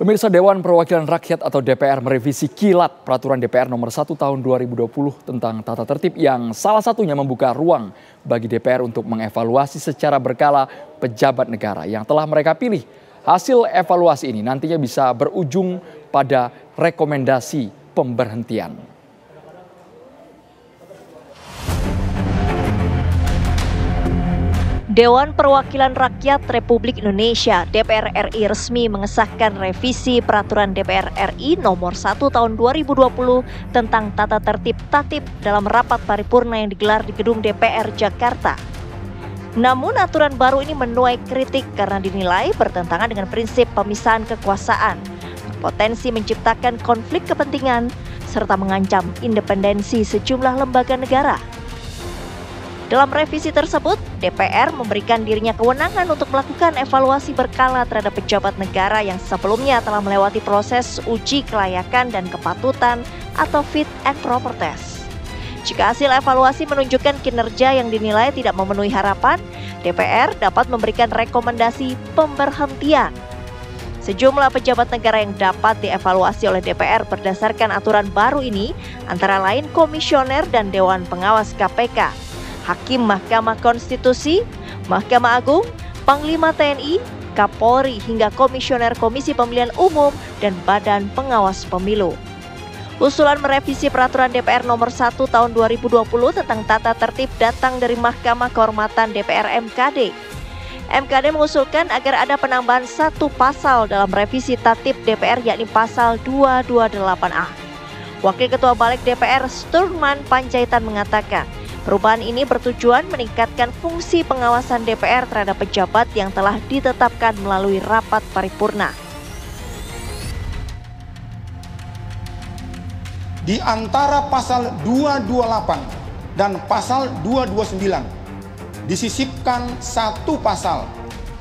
Pemirsa, Dewan Perwakilan Rakyat atau DPR merevisi kilat Peraturan DPR nomor 1 tahun 2020 tentang tata tertib yang salah satunya membuka ruang bagi DPR untuk mengevaluasi secara berkala pejabat negara yang telah mereka pilih. Hasil evaluasi ini nantinya bisa berujung pada rekomendasi pemberhentian. Dewan Perwakilan Rakyat Republik Indonesia (DPR RI) resmi mengesahkan revisi Peraturan DPR RI nomor 1 tahun 2020 tentang tata tertib tatip dalam rapat paripurna yang digelar di Gedung DPR Jakarta. Namun aturan baru ini menuai kritik karena dinilai bertentangan dengan prinsip pemisahan kekuasaan, berpotensi menciptakan konflik kepentingan, serta mengancam independensi sejumlah lembaga negara. Dalam revisi tersebut, DPR memberikan dirinya kewenangan untuk melakukan evaluasi berkala terhadap pejabat negara yang sebelumnya telah melewati proses uji kelayakan dan kepatutan atau fit and proper test. Jika hasil evaluasi menunjukkan kinerja yang dinilai tidak memenuhi harapan, DPR dapat memberikan rekomendasi pemberhentian. Sejumlah pejabat negara yang dapat dievaluasi oleh DPR berdasarkan aturan baru ini antara lain Komisioner dan Dewan Pengawas KPK, Hakim Mahkamah Konstitusi, Mahkamah Agung, Panglima TNI, Kapolri hingga Komisioner Komisi Pemilihan Umum dan Badan Pengawas Pemilu. Usulan merevisi Peraturan DPR nomor 1 tahun 2020 tentang tata tertib datang dari Mahkamah Kehormatan DPR MKD. MKD mengusulkan agar ada penambahan satu pasal dalam revisi tatip DPR yakni pasal 228A. Wakil Ketua Balik DPR Sturman Panjaitan mengatakan, perubahan ini bertujuan meningkatkan fungsi pengawasan DPR terhadap pejabat yang telah ditetapkan melalui rapat paripurna. Di antara pasal 228 dan pasal 229 disisipkan satu pasal,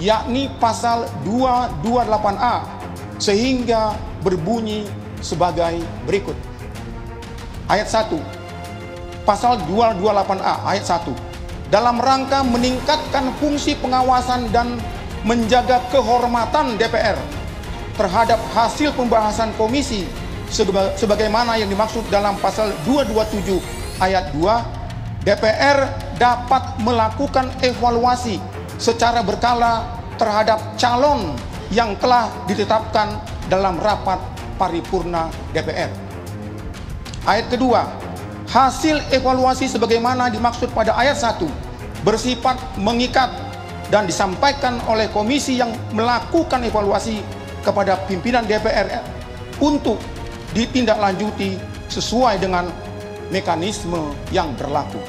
yakni pasal 228A, sehingga berbunyi sebagai berikut. Ayat 1. Pasal 228A ayat 1, dalam rangka meningkatkan fungsi pengawasan dan menjaga kehormatan DPR terhadap hasil pembahasan komisi sebagaimana yang dimaksud dalam pasal 227 ayat 2, DPR dapat melakukan evaluasi secara berkala terhadap calon yang telah ditetapkan dalam rapat paripurna DPR. Ayat kedua, hasil evaluasi sebagaimana dimaksud pada ayat 1 bersifat mengikat dan disampaikan oleh komisi yang melakukan evaluasi kepada pimpinan DPR untuk ditindaklanjuti sesuai dengan mekanisme yang berlaku.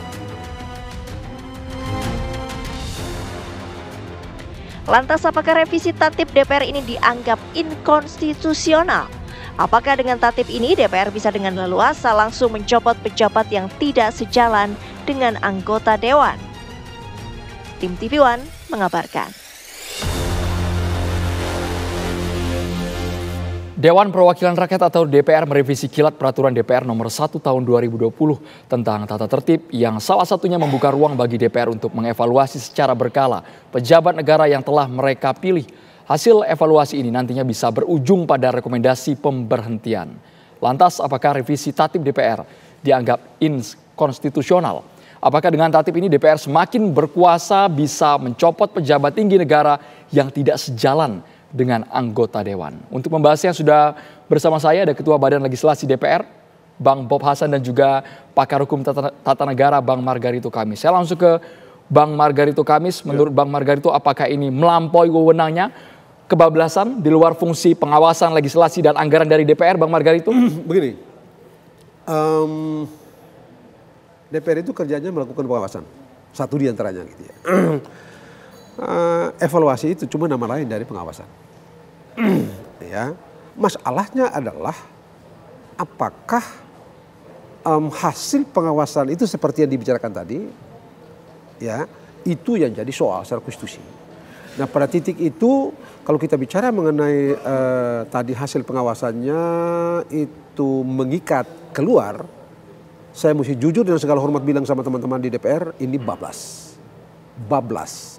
Lantas apakah revisi tatip DPR ini dianggap inkonstitusional? Apakah dengan tatip ini DPR bisa dengan leluasa langsung mencopot pejabat yang tidak sejalan dengan anggota dewan? Tim TV One mengabarkan. Dewan Perwakilan Rakyat atau DPR merevisi kilat Peraturan DPR nomor 1 tahun 2020 tentang tata tertib yang salah satunya membuka ruang bagi DPR untuk mengevaluasi secara berkala pejabat negara yang telah mereka pilih. Hasil evaluasi ini nantinya bisa berujung pada rekomendasi pemberhentian. Lantas apakah revisi tatip DPR dianggap inkonstitusional? Apakah dengan tatip ini DPR semakin berkuasa bisa mencopot pejabat tinggi negara yang tidak sejalan dengan anggota dewan? Untuk membahasnya sudah bersama saya ada Ketua Badan Legislasi DPR, Bang Bob Hasan, dan juga Pakar Hukum Tata Negara, Bang Margarito Kamis. Saya langsung ke Bang Margarito Kamis. Menurut Bang Margarito, apakah ini melampaui wewenangnya, kebablasan di luar fungsi pengawasan, legislasi, dan anggaran dari DPR, Bang Margarito? Begini, DPR itu kerjanya melakukan pengawasan, satu di antaranya gitu ya. Evaluasi itu cuma nama lain dari pengawasan. Ya, masalahnya adalah apakah hasil pengawasan itu seperti yang dibicarakan tadi, ya, itu yang jadi soal secara konstitusi. Nah, pada titik itu kalau kita bicara mengenai tadi hasil pengawasannya itu mengikat keluar, saya mesti jujur dengan segala hormat bilang sama teman-teman di DPR, ini bablas,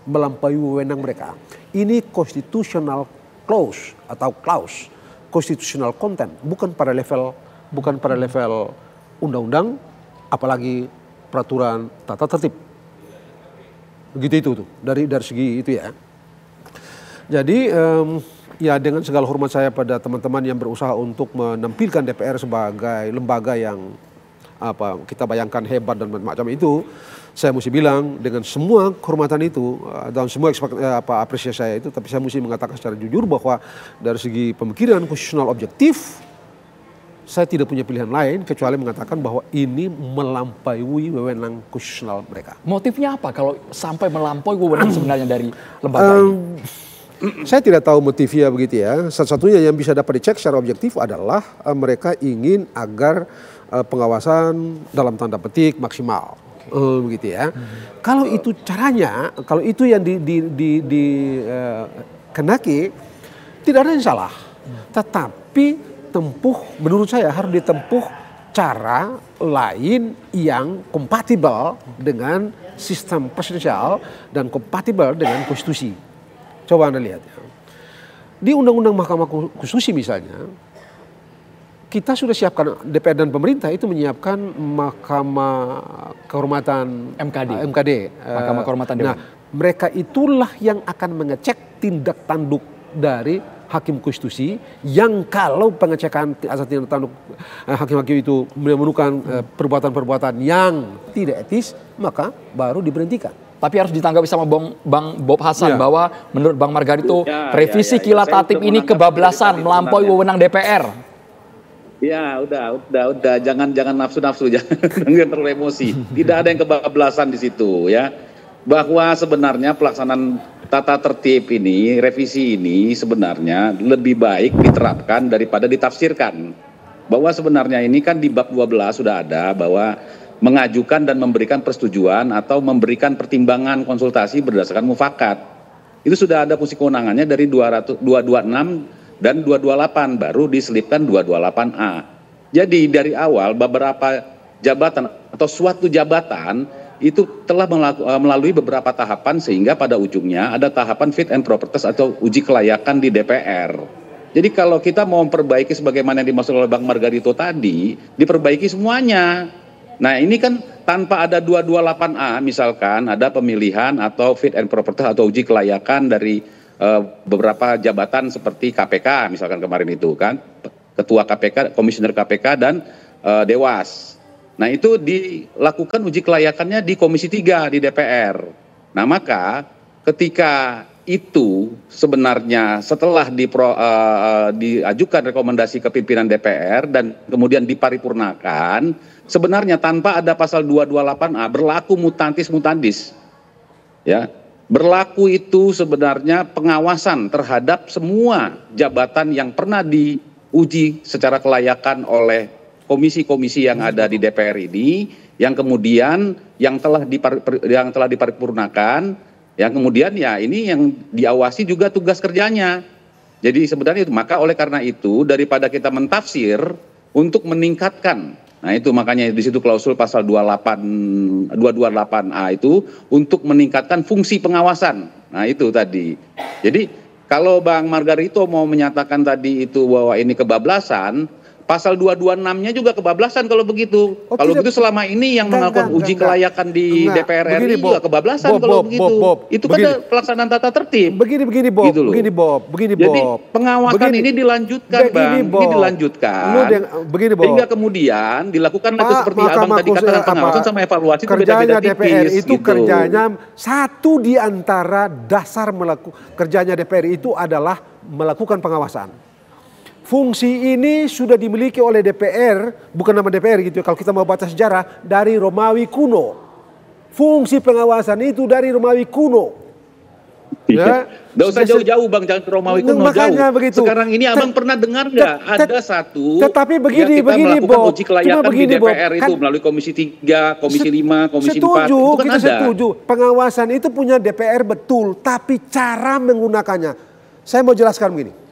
melampaui wewenang mereka. Ini constitutional clause atau clause constitutional content, bukan pada level undang-undang, apalagi peraturan tata tertib. Begitu itu tuh dari segi itu ya. Jadi ya dengan segala hormat saya pada teman-teman yang berusaha untuk menampilkan DPR sebagai lembaga yang kita bayangkan hebat dan macam itu, saya mesti bilang dengan semua kehormatan itu dan semua apresiasi saya itu, tapi saya mesti mengatakan secara jujur bahwa dari segi pemikiran konstitusional objektif, saya tidak punya pilihan lain kecuali mengatakan bahwa ini melampaui wewenang konstitusional mereka. Motifnya apa kalau sampai melampaui wewenang sebenarnya dari lembaga ini? Saya tidak tahu motifnya begitu ya. Satu-satunya yang bisa dapat dicek secara objektif adalah mereka ingin agar pengawasan dalam tanda petik maksimal, begitu ya. Kalau itu caranya, kalau itu yang dikenaki, tidak ada yang salah. Tetapi menurut saya harus ditempuh cara lain yang kompatibel dengan sistem presidensial dan kompatibel dengan konstitusi. Coba Anda lihat ya. Di Undang-Undang Mahkamah Konstitusi misalnya, kita sudah siapkan, DPR dan pemerintah itu menyiapkan Mahkamah Kehormatan MKD. Mahkamah Kehormatan Dewan. Nah, mereka itulah yang akan mengecek tindak tanduk dari hakim konstitusi yang kalau pengecekan asal tindak tanduk hakim-hakim itu menemukan perbuatan-perbuatan yang tidak etis, maka baru diberhentikan. Tapi harus ditanggapi sama Bang Bob Hasan bahwa menurut Bang Margarito revisi kilat tatip ini kebablasan melampaui wewenang DPR. Ya udah jangan nafsu-nafsu, jangan terlalu emosi. Tidak ada yang kebablasan di situ ya. Bahwa sebenarnya pelaksanaan tata tertib ini, revisi ini sebenarnya lebih baik diterapkan daripada ditafsirkan. Bahwa sebenarnya ini kan di bab 12 sudah ada bahwa mengajukan dan memberikan persetujuan atau memberikan pertimbangan konsultasi berdasarkan mufakat. Itu sudah ada fungsi kewenangannya dari 226 dan 228, baru diselipkan 228A. Jadi dari awal beberapa jabatan atau suatu jabatan itu telah melalui beberapa tahapan sehingga pada ujungnya ada tahapan fit and proper test atau uji kelayakan di DPR. Jadi kalau kita mau memperbaiki sebagaimana yang dimaksud oleh Bang Margarito tadi, diperbaiki semuanya. Nah ini kan tanpa ada 228A misalkan ada pemilihan atau fit and proper test atau uji kelayakan dari beberapa jabatan seperti KPK misalkan kemarin itu kan, Ketua KPK, Komisioner KPK dan Dewas. Nah itu dilakukan uji kelayakannya di Komisi 3 di DPR. Nah maka ketika itu sebenarnya setelah diajukan rekomendasi ke pimpinan DPR dan kemudian diparipurnakan, sebenarnya tanpa ada pasal 228A berlaku mutantis mutandis. Ya, berlaku itu sebenarnya pengawasan terhadap semua jabatan yang pernah diuji secara kelayakan oleh komisi-komisi yang ada di DPR ini, yang kemudian yang telah diparipurnakan, yang kemudian ya ini yang diawasi juga tugas kerjanya. Jadi sebenarnya itu, maka oleh karena itu daripada kita mentafsir untuk meningkatkan, nah itu makanya di situ klausul pasal 228A itu untuk meningkatkan fungsi pengawasan. Nah itu tadi. Jadi kalau Bang Margarito mau menyatakan tadi itu bahwa ini kebablasan, pasal 226-nya juga kebablasan kalau begitu. Kalau begitu selama ini yang melakukan uji kelayakan di DPR RI juga kebablasan kalau begitu. Itu kan pelaksanaan tata tertib. Begini Bob, gitu begini Bob. Jadi pengawasan ini dilanjutkan Bang, ini dilanjutkan. Begini Bob. Sehingga kemudian dilakukan nanti seperti Abang tadi katakan pengawasan sama evaluasi itu beda-beda tipis. DPR itu gitu. Kerjanya satu di antara dasar kerjanya DPR itu adalah melakukan pengawasan. Fungsi ini sudah dimiliki oleh DPR, bukan nama DPR gitu. Kalau kita mau baca sejarah, dari Romawi kuno. Fungsi pengawasan itu dari Romawi kuno. Ya, nggak usah jauh-jauh Bang, jangan ke Romawi kuno jauh. Begitu. Sekarang ini Abang pernah dengar nggak ada satu? Tetapi begini, kita melakukan Bob. uji kelayakan di DPR itu melalui Komisi 3, Komisi 5, Komisi 4. Itu kan kita ada. Setuju. Pengawasan itu punya DPR betul, tapi cara menggunakannya. Saya mau jelaskan begini.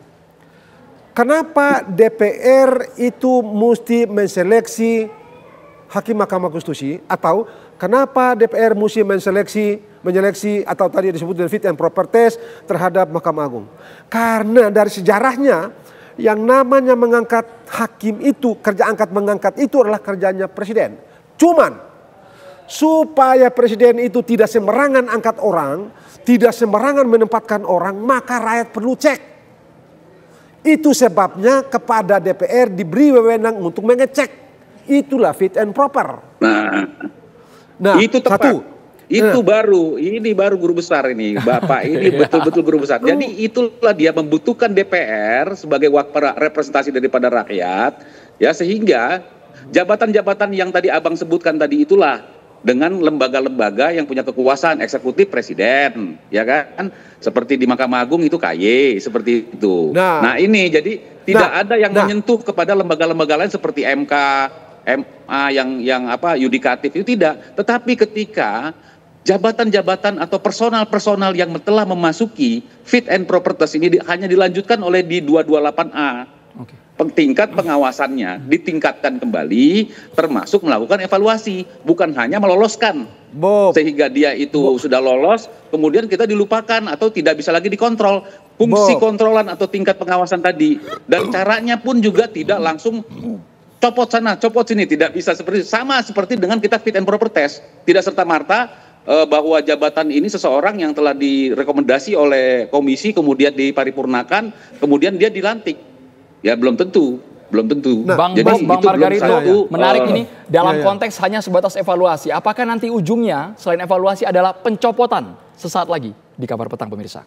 Kenapa DPR itu mesti menseleksi hakim Mahkamah Konstitusi, atau kenapa DPR mesti menyeleksi atau tadi disebut fit and proper test terhadap Mahkamah Agung? Karena dari sejarahnya yang namanya mengangkat hakim itu, kerja angkat mengangkat itu adalah kerjanya presiden. Cuman supaya presiden itu tidak sembarangan angkat orang, tidak sembarangan menempatkan orang, maka rakyat perlu cek. Itu sebabnya kepada DPR diberi wewenang untuk mengecek. Itulah fit and proper. Nah itu tepat. Itu ini baru guru besar ini, Bapak ini betul-betul guru besar. Jadi itulah dia membutuhkan DPR sebagai representasi daripada rakyat, ya, sehingga jabatan-jabatan yang tadi Abang sebutkan tadi itulah dengan lembaga-lembaga yang punya kekuasaan eksekutif presiden, ya kan? Seperti di Mahkamah Agung itu KY, seperti itu. Nah ini jadi tidak ada yang menyentuh kepada lembaga-lembaga lain seperti MK, MA yang yudikatif itu tidak. Tetapi ketika jabatan-jabatan atau personal-personal yang telah memasuki fit and proper test ini hanya dilanjutkan oleh di 228A. Tingkat pengawasannya ditingkatkan kembali, termasuk melakukan evaluasi, bukan hanya meloloskan. Sehingga dia itu sudah lolos, kemudian kita dilupakan atau tidak bisa lagi dikontrol. Fungsi kontrolan atau tingkat pengawasan tadi. Dan caranya pun juga tidak langsung copot sana, copot sini, tidak bisa sama seperti dengan kita fit and proper test. Tidak serta-merta bahwa jabatan ini seseorang yang telah direkomendasi oleh komisi kemudian diparipurnakan, kemudian dia dilantik. Ya belum tentu. Bang Margarito, menarik ini dalam konteks hanya sebatas evaluasi. Apakah nanti ujungnya selain evaluasi adalah pencopotan sesaat lagi di Kabar Petang pemirsa?